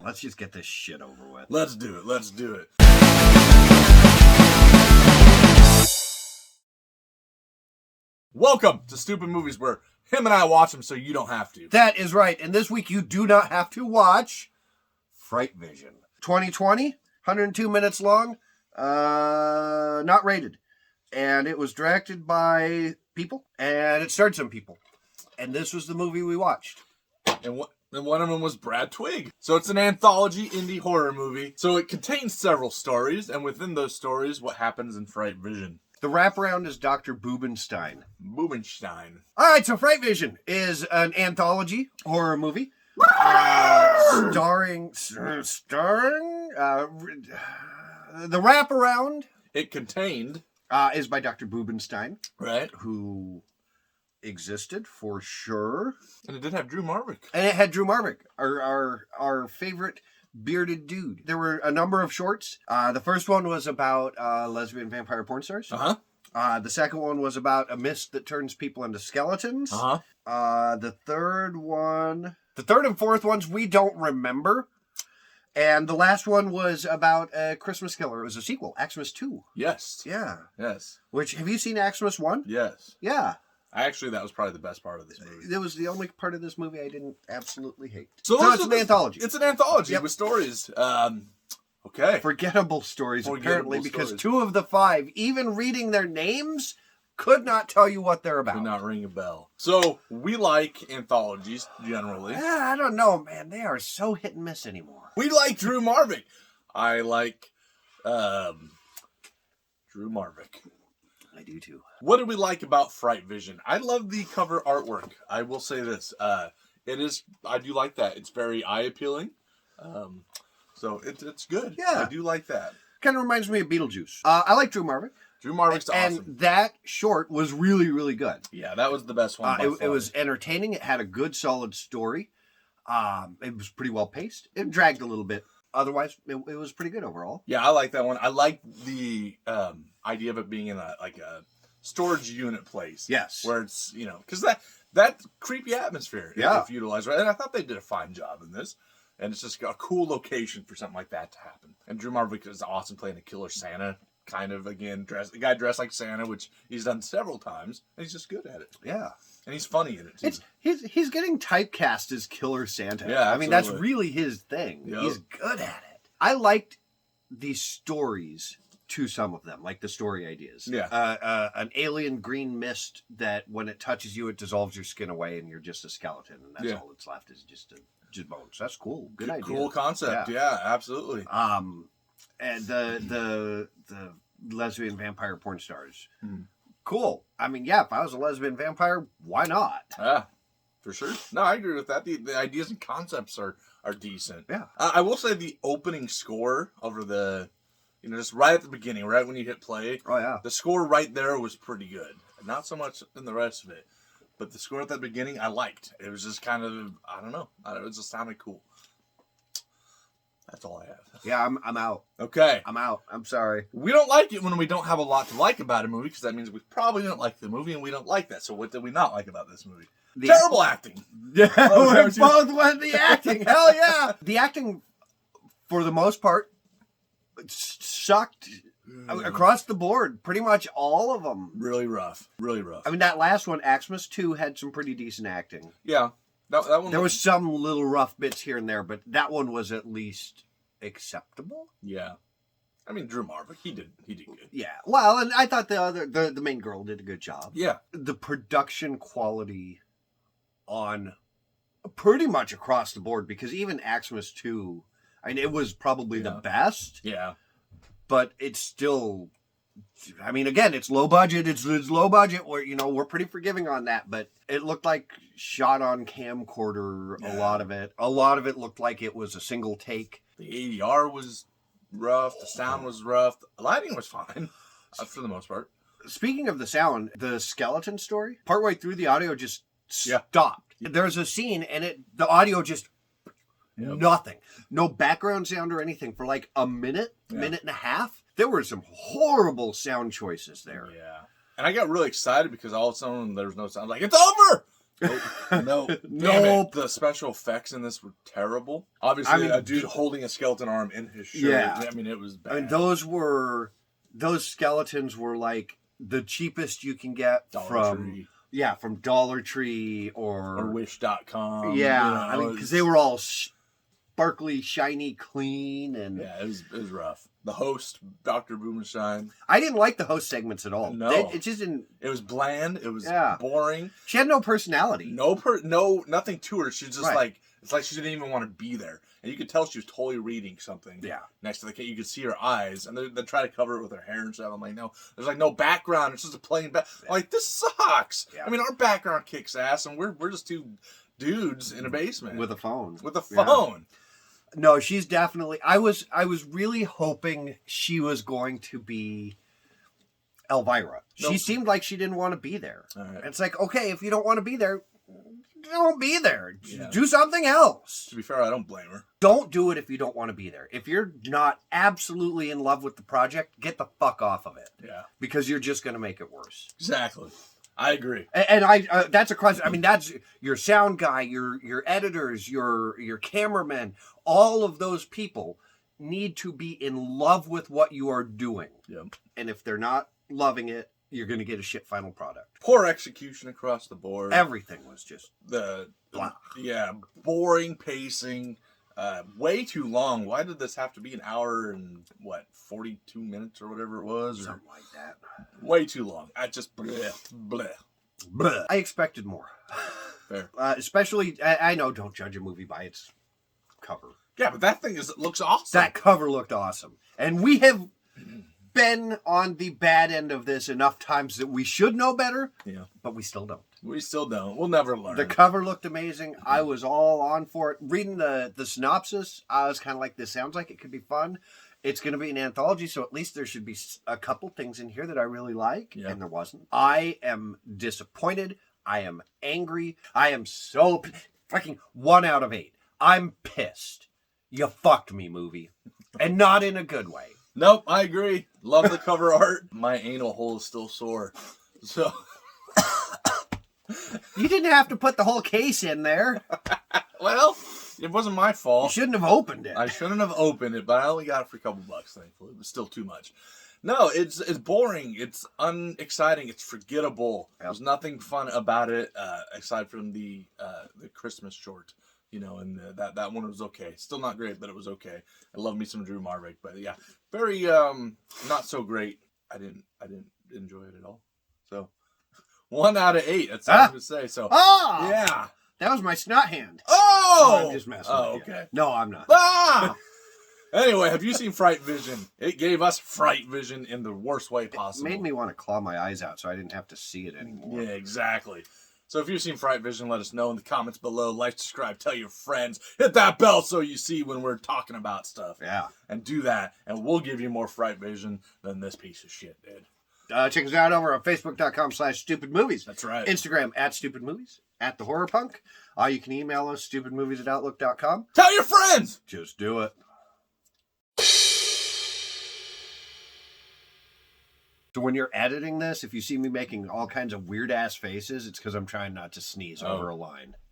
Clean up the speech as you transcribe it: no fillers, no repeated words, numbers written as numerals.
Let's just get this shit over with. Let's do it. Let's do it. Welcome to Stupid Movies, where him and I watch them so you don't have to. That is right. And this week you do not have to watch Frightvision. 2020, 102 minutes long, not rated. And it was directed by people, and it starred some people. And this was the movie we watched. And one of them was Brad Twigg. So it's an anthology indie horror movie. So it contains several stories, and within those stories, what happens in Frightvision. The wraparound is Dr. Boobenstein. Boobenstein. All right, so Frightvision is an anthology horror movie. Starring the wraparound. It contained... is by Dr. Boobenstein. Right. Who existed for sure. And it did have Drew Marvick. And it had Drew Marvick, our favorite bearded dude. There were a number of shorts. The first one was about lesbian vampire porn stars. Uh-huh. The second one was about a mist that turns people into skeletons. Uh-huh. The third and fourth ones we don't remember. And the last one was about a Christmas killer. It was a sequel, Xmas 2. Yes. Yeah. Yes. Which, have you seen Xmas 1? Yes. Yeah. Actually, that was probably the best part of this movie. It was the only part of this movie I didn't absolutely hate. So it's an anthology. It's an anthology with stories. Okay. Forgettable stories, apparently, because 2 of the 5, even reading their names, could not tell you what they're about. Could not ring a bell. So, we like anthologies, generally. I don't know, man. They are so hit and miss anymore. We like Drew Marvick. I like Drew Marvick. I do too. What do we like about Frightvision? I love the cover artwork. I will say this. I do like that. It's very eye-appealing. So it's good. Yeah. I do like that. Kind of reminds me of Beetlejuice. I like Drew Marvick. Drew Marvick's awesome. And that short was really, really good. Yeah, that was the best one. It was entertaining. It had a good, solid story. It was pretty well paced. It dragged a little bit. Otherwise, it was pretty good overall. Yeah, I like that one. I like the idea of it being in a storage unit place. Yes. Where it's, because that creepy atmosphere if utilized right. And I thought they did a fine job in this. And it's just a cool location for something like that to happen. And Drew Marvick is awesome playing a killer Santa. Kind of, again, the guy dressed like Santa, which he's done several times. And he's just good at it. Yeah. And he's funny in it, too. He's getting typecast as Killer Santa. Yeah, absolutely. I mean, that's really his thing. Yep. He's good at it. I liked the stories to some of them, like the story ideas. Yeah. An alien green mist that when it touches you, it dissolves your skin away and you're just a skeleton. And that's all that's left is just bones. That's cool. Good idea. Cool concept. Yeah, absolutely. And the lesbian vampire porn stars. Cool. I mean, yeah, if I was a lesbian vampire, why not? Yeah, for sure. No, I agree with that. The ideas and concepts are decent. Yeah. I will say the opening score over the, just right at the beginning, right when you hit play. Oh, yeah. The score right there was pretty good. Not so much in the rest of it. But the score at the beginning, I liked. It was just kind of, I don't know. It just sounded cool. That's all I have. Yeah, I'm out. Okay. I'm out. I'm sorry. We don't like it when we don't have a lot to like about a movie, because that means we probably don't like the movie, and we don't like that. So what did we not like about this movie? Terrible acting. Yeah, we both went the acting. Hell yeah. The acting, for the most part, sucked across the board. Pretty much all of them. Really rough. Really rough. I mean, that last one, Xmas 2, had some pretty decent acting. Yeah. That one there was some little rough bits here and there, but that one was at least acceptable. Yeah. I mean, Drew Marvick, he did good. Yeah. Well, and I thought the main girl did a good job. Yeah. The production quality on pretty much across the board, because even Xmas 2, I mean, it was probably the best. Yeah. But it's still, I mean, again, it's low budget. It's low budget. We're pretty forgiving on that. But it looked like shot on camcorder. Yeah. A lot of it looked like it was a single take. The ADR was rough. The sound was rough. The lighting was fine, for the most part. Speaking of the sound, the skeleton story, partway through the audio just stopped. There's a scene and the audio just nothing. No background sound or anything for like a minute, minute and a half. There were some horrible sound choices there. Yeah. And I got really excited because all of a sudden there was no sound. Like, it's over! Nope. Nope. The special effects in this were terrible. Obviously, a dude holding a skeleton arm in his shirt. Yeah. I mean, it was bad. I mean, those skeletons were like the cheapest you can get from Dollar Tree or Wish.com. Yeah, you know, I mean, because they were all sparkly, shiny, clean, and yeah, it was rough. The host, Dr. Boobenstein. I didn't like the host segments at all. No, it just didn't. It was bland. It was boring. She had no personality. Nothing to her. She's just like, it's like she didn't even want to be there. And you could tell she was totally reading something. Yeah. Next to the cake, you could see her eyes, and they try to cover it with her hair and stuff. I'm like, no, there's like no background. It's just a plain back. Like, this sucks. Yeah. I mean, our background kicks ass, and we're just two dudes in a basement with a phone. Yeah. No, she's definitely. I was really hoping she was going to be Elvira. Nope. She seemed like she didn't want to be there. Right. It's like, okay, if you don't want to be there, don't be there. Yeah. Do something else. To be fair, I don't blame her. Don't do it if you don't want to be there. If you're not absolutely in love with the project, get the fuck off of it. Yeah. Because you're just going to make it worse. Exactly. I agree. And I that's a question. I mean, that's your sound guy, your editors, your cameramen. All of those people need to be in love with what you are doing. Yep. And if they're not loving it, you're going to get a shit final product. Poor execution across the board. Everything was just blah. Yeah, boring pacing. Way too long. Why did this have to be an hour and 42 minutes or whatever it was? Something like that. Way too long. I just bleh. I expected more. Fair. Especially, I know, don't judge a movie by its cover. Yeah, but that thing looks awesome. That cover looked awesome. And we have been on the bad end of this enough times that we should know better. Yeah. But we still don't. We still don't. We'll never learn. The cover looked amazing. I was all on for it. Reading the synopsis, I was kind of like, this sounds like it could be fun. It's going to be an anthology, so at least there should be a couple things in here that I really like, and there wasn't. I am disappointed. I am angry. I am so fucking 1 out of 8. I'm pissed. You fucked me, movie. And not in a good way. Nope, I agree. Love the cover art. My anal hole is still sore. So... You didn't have to put the whole case in there. Well, it wasn't my fault. You shouldn't have opened it. I shouldn't have opened it, but I only got it for a couple bucks, thankfully. It was still too much. No, it's boring. It's unexciting. It's forgettable. Yep. There's nothing fun about it aside from the Christmas short. You know, and that one was okay. Still not great, but it was okay. I love me some Drew Marvick, but yeah, very not so great. I didn't enjoy it at all. So 1 out of 8. That's all I'm gonna say. So yeah, that was my snot hand. Oh, I'm just messing with okay. You. No, I'm not. Anyway, have you seen Frightvision? It gave us Frightvision in the worst way possible. It made me want to claw my eyes out so I didn't have to see it anymore. Yeah, exactly. So if you've seen Frightvision, let us know in the comments below. Like, subscribe, tell your friends. Hit that bell so you see when we're talking about stuff. Yeah. And do that, and we'll give you more Frightvision than this piece of shit did. Check us out over on Facebook.com/StoopidMovies. That's right. Instagram @StoopidMovies, @TheHorrorPunk. You can email us, StoopidMovies@Outlook.com. Tell your friends! Just do it. So when you're editing this, if you see me making all kinds of weird-ass faces, it's because I'm trying not to sneeze over a line.